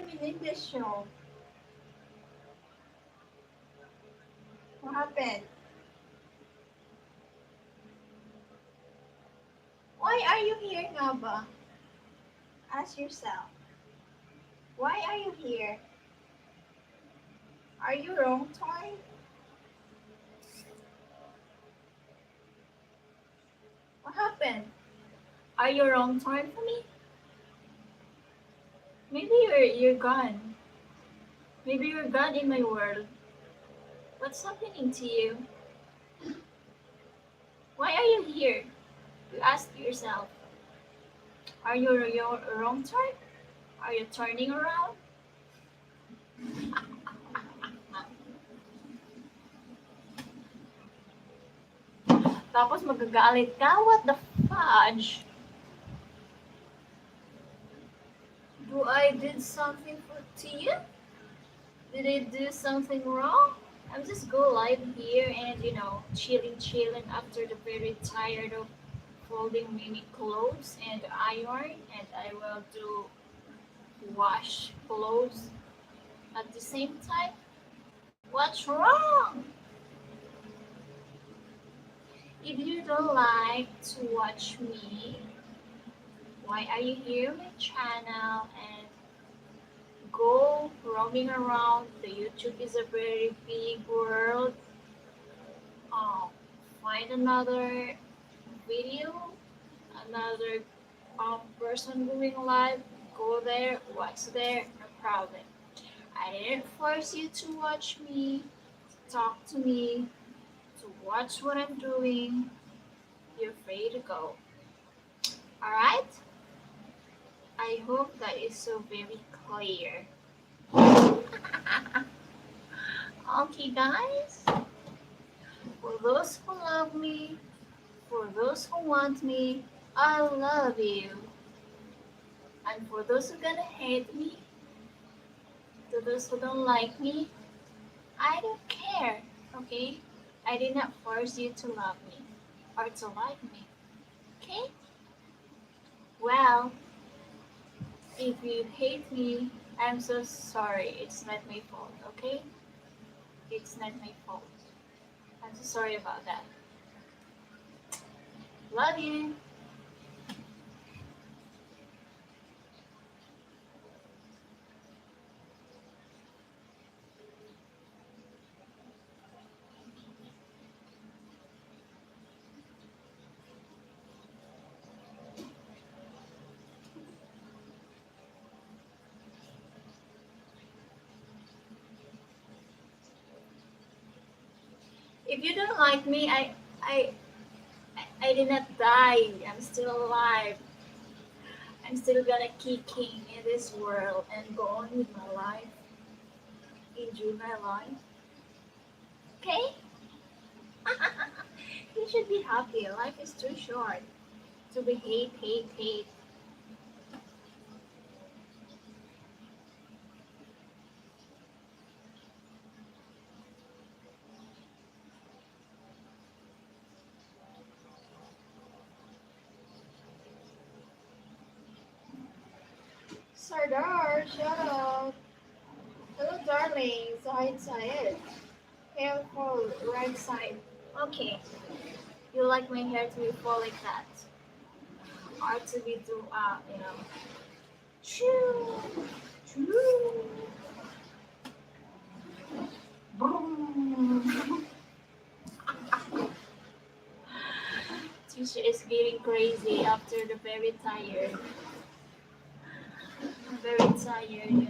them in English show. What happened? Why are you here, Naba? Ask yourself. Why are you here? Are you wrong, Toy? What happened? Are you wrong turn for me? Maybe you're gone. Maybe you're gone in my world. What's happening to you? Why are you here? You ask yourself. Are you your wrong turn? Are you turning around? Tapos magagalit ka? What the fudge? Do I did something to you? Did I do something wrong? I'm just go live here and chilling after the very tired of folding many clothes and iron, and I will do wash clothes at the same time. What's wrong? If you don't like to watch me, why are you here on my channel and go roaming around? The YouTube is a very big world. Um, find another video, another person going live. Go there, watch there, no problem. I didn't force you to watch me, to talk to me, to watch what I'm doing. You're free to go. Alright? I hope that is so very clear. Okay, guys. For those who love me, for those who want me, I love you. And for those who gonna hate me, to those who don't like me, I don't care. Okay? I did not force you to love me or to like me. Okay? Well, if you hate me, I'm so sorry. It's not my fault, okay? It's not my fault. I'm so sorry about that. Love you. If you don't like me, I did not die. I'm still alive. I'm still gonna kicking in this world and go on with my life. Enjoy my life. Okay? You should be happy. Life is too short to be hate. Sardar, shut up. Hello, darling. Side, side. Hair fall right side. Okay. You like my hair to be fall like that, or to be do choo, choo, boom. Teacher is getting crazy after the very tired. I'm very tired.